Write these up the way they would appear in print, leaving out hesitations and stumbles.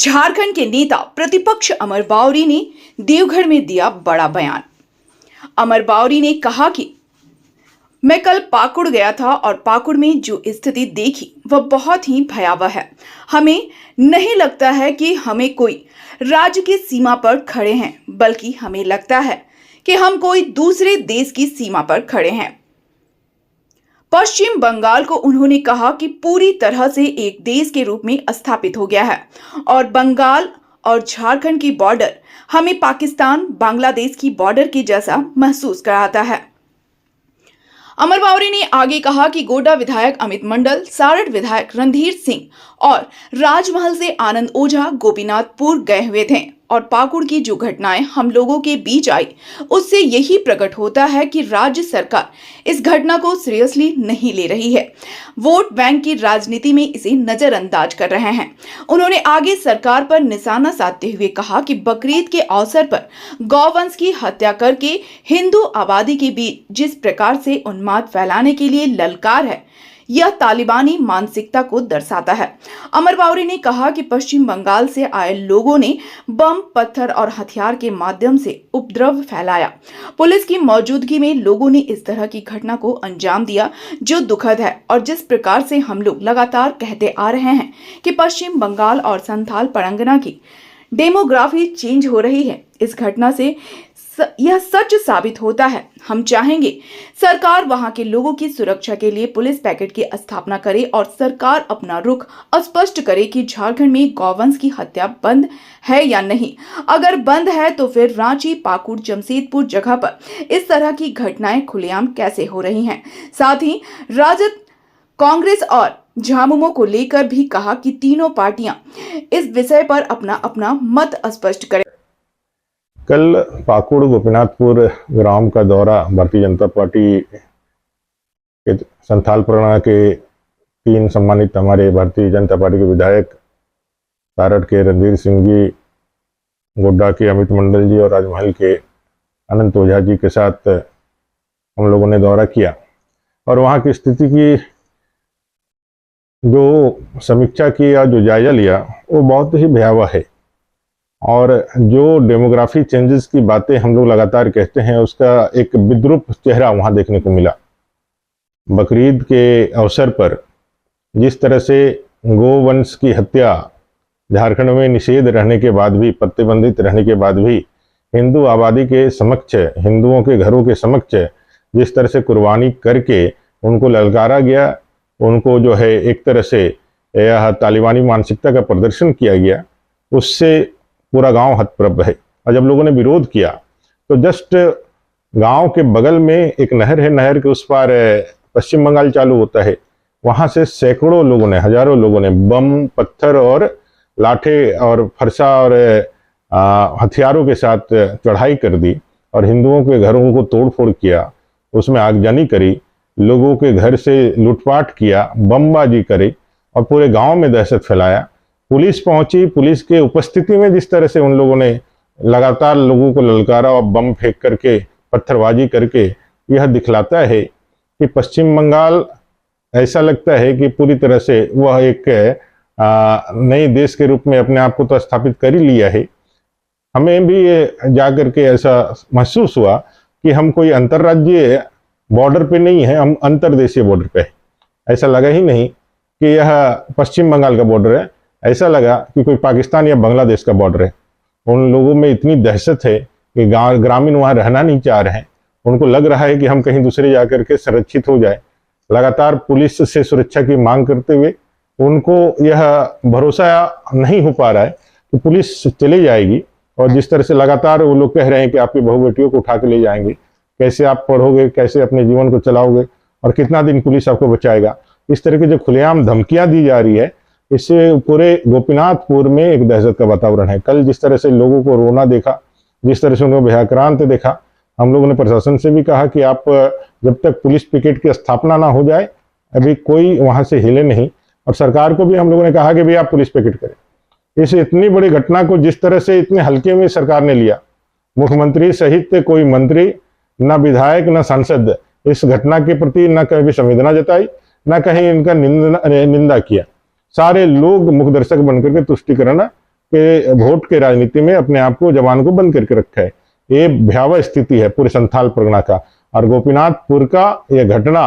झारखंड के नेता प्रतिपक्ष अमर बावरी ने देवघर में दिया बड़ा बयान। अमर बावरी ने कहा कि मैं कल पाकुड़ गया था और पाकुड़ में जो स्थिति देखी वह बहुत ही भयावह है। हमें नहीं लगता है कि हमें कोई राज्य की सीमा पर खड़े हैं, बल्कि हमें लगता है कि हम कोई दूसरे देश की सीमा पर खड़े हैं। पश्चिम बंगाल को उन्होंने कहा कि पूरी तरह से एक देश के रूप में स्थापित हो गया है और बंगाल और झारखंड की बॉर्डर हमें पाकिस्तान बांग्लादेश की बॉर्डर के जैसा महसूस कराता है। अमर बावरी ने आगे कहा कि गोड्डा विधायक अमित मंडल, सारठ विधायक रणधीर सिंह और राजमहल से आनंद ओझा गोपीनाथपुर गए हुए थे और पाकुड़ की जो घटनाएं हम लोगों के बीच आई उससे यही प्रकट होता है कि राज्य सरकार इस घटना को सीरियसली नहीं ले रही है। वोट बैंक की राजनीति में इसे नजरअंदाज कर रहे हैं। उन्होंने आगे सरकार पर निशाना साधते हुए कहा कि बकरीद के अवसर पर गौवंश की हत्या करके हिंदू आबादी के बीच जिस प्रकार से उन्माद फैलाने के लिए ललकार है, यह तालिबानी मानसिकता को दर्शाता है। अमर बावरी ने कहा कि पश्चिम बंगाल से आए लोगों ने बम, पत्थर और हथियार के माध्यम से उपद्रव फैलाया। पुलिस की मौजूदगी में लोगों ने इस तरह की घटना को अंजाम दिया जो दुखद है और जिस प्रकार से हम लोग लगातार कहते आ रहे हैं कि पश्चिम बंगाल और संथाल परगना की डेमोग्राफी चेंज हो रही है, इस घटना से यह सच साबित होता है। हम चाहेंगे सरकार वहां के लोगों की सुरक्षा के लिए पुलिस पैकेट की स्थापना करे और सरकार अपना रुख स्पष्ट करे कि झारखंड में गौवंश की हत्या बंद है या नहीं। अगर बंद है तो फिर रांची, पाकुड़, जमशेदपुर जगह पर इस तरह की घटनाएं खुलेआम कैसे हो रही हैं। साथ ही राजद, कांग्रेस और झामुमो को लेकर भी कहा कि तीनों पार्टियां इस विषय पर अपना अपना मत स्पष्ट करें। कल पाकुड़ गोपीनाथपुर ग्राम का दौरा भारतीय जनता पार्टी के संथाल परगना के 3 सम्मानित हमारे भारतीय जनता पार्टी के विधायक सारठ के रणधीर सिंह जी, गोड्डा के अमित मंडल जी और राजमहल के अनंत ओझा जी के साथ हम लोगों ने दौरा किया और वहाँ की स्थिति की जो समीक्षा की या जो जायजा लिया वो बहुत ही भयावह है। और जो डेमोग्राफी चेंजेस की बातें हम लोग लगातार कहते हैं उसका एक विद्रूप चेहरा वहाँ देखने को मिला। बकरीद के अवसर पर जिस तरह से गोवंश की हत्या झारखंड में निषेध रहने के बाद भी, प्रतिबंधित रहने के बाद भी हिंदू आबादी के समक्ष, हिंदुओं के घरों के समक्ष जिस तरह से कुर्बानी करके उनको ललकारा गया, उनको जो है एक तरह से यह तालिबानी मानसिकता का प्रदर्शन किया गया, उससे पूरा गांव हतप्रभ है। और जब लोगों ने विरोध किया तो जस्ट गांव के बगल में एक नहर है, नहर के उस पार पश्चिम बंगाल चालू होता है। वहां से सैकड़ों लोगों ने, हजारों लोगों ने बम, पत्थर और लाठे और फरसा और हथियारों के साथ चढ़ाई कर दी और हिंदुओं के घरों को तोड़फोड़ किया, उसमें आगजनी करी, लोगों के घर से लूटपाट किया, बमबाजी करी और पूरे गांव में दहशत फैलाया। पुलिस पहुंची, पुलिस के उपस्थिति में जिस तरह से उन लोगों ने लगातार लोगों को ललकारा और बम फेंक करके, पत्थरबाजी करके, यह दिखलाता है कि पश्चिम बंगाल ऐसा लगता है कि पूरी तरह से वह एक नए देश के रूप में अपने आप को तो स्थापित कर ही लिया है। हमें भी जाकर के ऐसा महसूस हुआ कि हम कोई अंतर्राज्यीय बॉर्डर पे नहीं है, हम अंतर्देशीय बॉर्डर पे है। ऐसा लगा ही नहीं कि यह पश्चिम बंगाल का बॉर्डर है, ऐसा लगा कि कोई पाकिस्तान या बांग्लादेश का बॉर्डर है। उन लोगों में इतनी दहशत है कि ग्रामीण वहाँ रहना नहीं चाह रहे हैं। उनको लग रहा है कि हम कहीं दूसरे जाकर के संरक्षित हो जाए। लगातार पुलिस से सुरक्षा की मांग करते हुए उनको यह भरोसा नहीं हो पा रहा है कि पुलिस चली जाएगी। और जिस तरह से लगातार वो लोग कह रहे हैं कि आपकी बहू बेटियों को उठा के ले जाएंगे, कैसे आप पढ़ोगे, कैसे अपने जीवन को चलाओगे और कितना दिन पुलिस आपको बचाएगा। इस तरह की जो खुलेआम धमकियां दी जा रही है, इससे पूरे गोपीनाथपुर में एक दहशत का वातावरण है। कल जिस तरह से लोगों को रोना देखा, जिस तरह से उनको भयाक्रांत देखा, हम लोगों ने प्रशासन से भी कहा कि आप जब तक पुलिस पिकेट की स्थापना ना हो जाए अभी कोई वहां से हिले नहीं। और सरकार को भी हम लोगों ने कहा कि भाई आप पुलिस पिकेट करें। इस इतनी बड़ी घटना को जिस तरह से इतने हल्के में सरकार ने लिया, मुख्यमंत्री सहित कोई मंत्री, न विधायक, न सांसद इस घटना के प्रति न कहीं भी संवेदना जताई, न कहीं इनका निंदा किया। सारे लोग मुखदर्शक बनकर के तुष्टिकरण के वोट के राजनीति में अपने आप को जवान को बंद करके रखा है। ये भयावह स्थिति है पूरे संथाल परगना का। और गोपीनाथपुर का यह घटना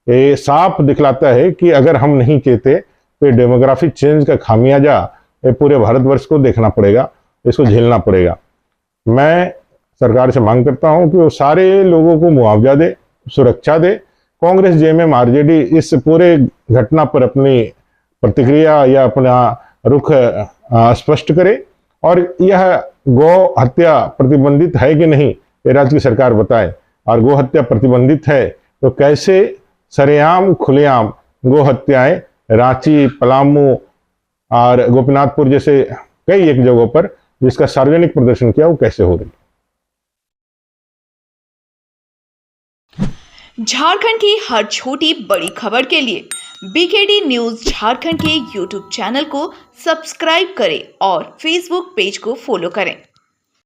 ये साफ दिखलाता है कि अगर हम नहीं कहते तो डेमोग्राफी चेंज का खामियाजा ये पूरे भारतवर्ष को देखना पड़ेगा, इसको झेलना पड़ेगा। मैं सरकार से मांग करता हूं कि वो सारे लोगों को मुआवजा दे, सुरक्षा दे। कांग्रेस, जेएमएम, आरजेडी इस पूरे घटना पर अपनी प्रतिक्रिया या अपना रुख स्पष्ट करे और यह गौ हत्या प्रतिबंधित है कि नहीं ये राज्य की सरकार बताए। और गौ हत्या प्रतिबंधित है तो कैसे सरेआम खुलेआम गौ हत्याएं रांची, पलामू और गोपीनाथपुर जैसे कई एक जगहों पर जिसका सार्वजनिक प्रदर्शन किया वो कैसे हो रही। झारखंड की हर छोटी बड़ी खबर के लिए बीकेडी न्यूज झारखंड के यूट्यूब चैनल को सब्सक्राइब करें और फेसबुक पेज को फॉलो करें।